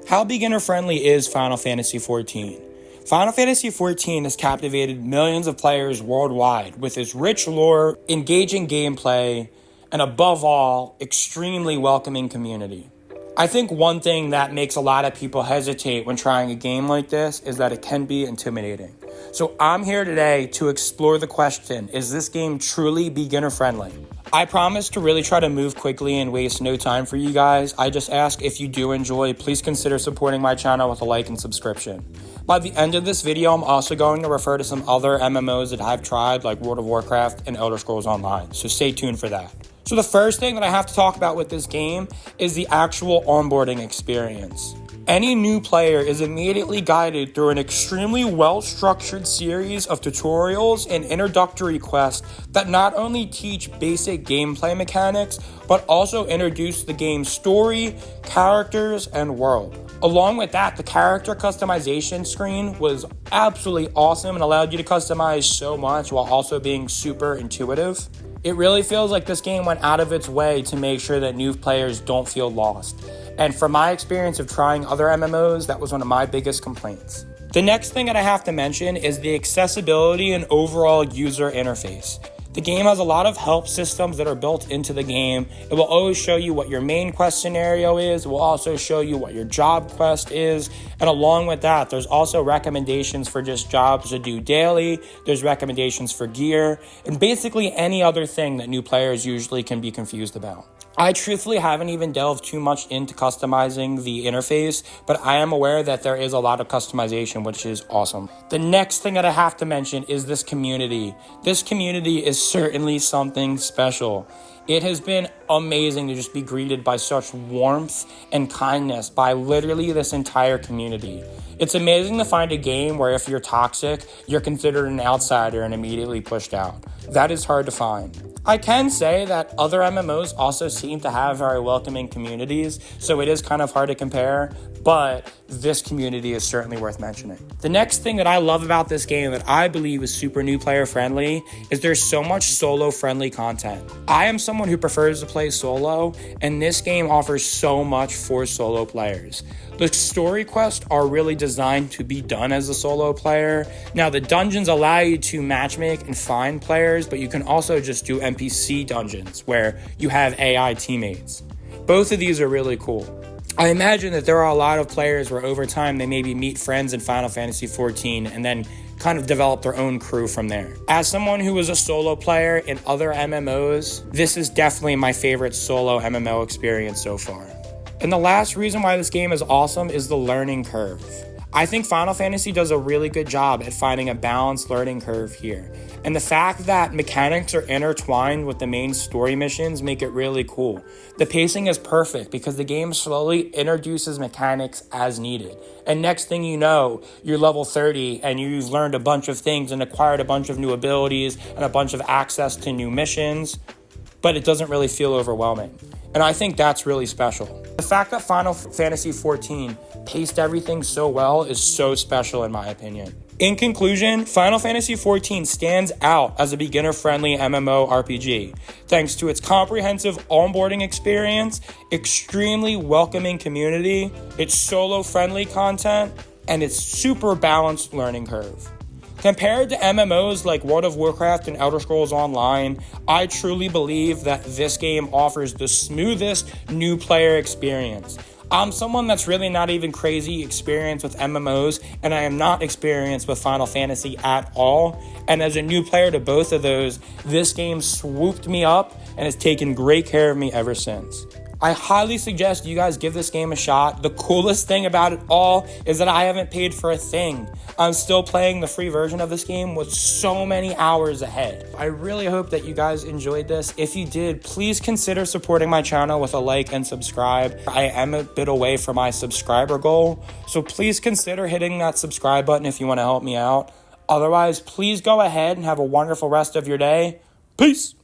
How beginner-friendly is Final Fantasy XIV? Final Fantasy XIV has captivated millions of players worldwide with its rich lore, engaging gameplay, and above all, extremely welcoming community. I think one thing that makes a lot of people hesitate when trying a game like this is that it can be intimidating. So I'm here today to explore the question, is this game truly beginner-friendly? I promise to really try to move quickly and waste no time for you guys. I just ask if you do enjoy, please consider supporting my channel with a like and subscription. By the end of this video, I'm also going to refer to some other MMOs that I've tried, like World of Warcraft and Elder Scrolls Online, so stay tuned for that. So the first thing that I have to talk about with this game is the actual onboarding experience. Any new player is immediately guided through an extremely well-structured series of tutorials and introductory quests that not only teach basic gameplay mechanics, but also introduce the game's story, characters, and world. Along with that, the character customization screen was absolutely awesome and allowed you to customize so much while also being super intuitive. It really feels like this game went out of its way to make sure that new players don't feel lost. And from my experience of trying other MMOs, that was one of my biggest complaints. The next thing that I have to mention is the accessibility and overall user interface. The game has a lot of help systems that are built into the game. It will always show you what your main quest scenario is. It will also show you what your job quest is. And along with that, there's also recommendations for just jobs to do daily. There's recommendations for gear and basically any other thing that new players usually can be confused about. I truthfully haven't even delved too much into customizing the interface, but I am aware that there is a lot of customization, which is awesome. The next thing that I have to mention is this community. This community is certainly something special. It has been amazing to just be greeted by such warmth and kindness by literally this entire community. It's amazing to find a game where if you're toxic, you're considered an outsider and immediately pushed out. That is hard to find. I can say that other MMOs also seem to have very welcoming communities, so it is kind of hard to compare, but this community is certainly worth mentioning. The next thing that I love about this game that I believe is super new player friendly is there's so much solo friendly content. I am someone who prefers to play solo, and this game offers so much for solo players. The story quests are really designed to be done as a solo player. Now, the dungeons allow you to matchmake and find players, but you can also just do NPC dungeons where you have AI teammates. Both of these are really cool. I imagine that there are a lot of players where over time they maybe meet friends in Final Fantasy XIV and then kind of develop their own crew from there. As someone who was a solo player in other MMOs, this is definitely my favorite solo MMO experience so far. And the last reason why this game is awesome is the learning curve. I think Final Fantasy does a really good job at finding a balanced learning curve here. And the fact that mechanics are intertwined with the main story missions make it really cool. The pacing is perfect because the game slowly introduces mechanics as needed. And next thing you know, you're level 30 and you've learned a bunch of things and acquired a bunch of new abilities and a bunch of access to new missions, but it doesn't really feel overwhelming. And I think that's really special. The fact that Final Fantasy XIV paced everything so well is so special in my opinion. In conclusion, Final Fantasy XIV stands out as a beginner-friendly MMORPG, thanks to its comprehensive onboarding experience, extremely welcoming community, its solo-friendly content, and its super balanced learning curve. Compared to MMOs like World of Warcraft and Elder Scrolls Online, I truly believe that this game offers the smoothest new player experience. I'm someone that's really not even crazy experienced with MMOs, and I am not experienced with Final Fantasy at all. And as a new player to both of those, this game swooped me up and has taken great care of me ever since. I highly suggest you guys give this game a shot. The coolest thing about it all is that I haven't paid for a thing. I'm still playing the free version of this game with so many hours ahead. I really hope that you guys enjoyed this. If you did, please consider supporting my channel with a like and subscribe. I am a bit away from my subscriber goal, so please consider hitting that subscribe button if you want to help me out. Otherwise, please go ahead and have a wonderful rest of your day. Peace!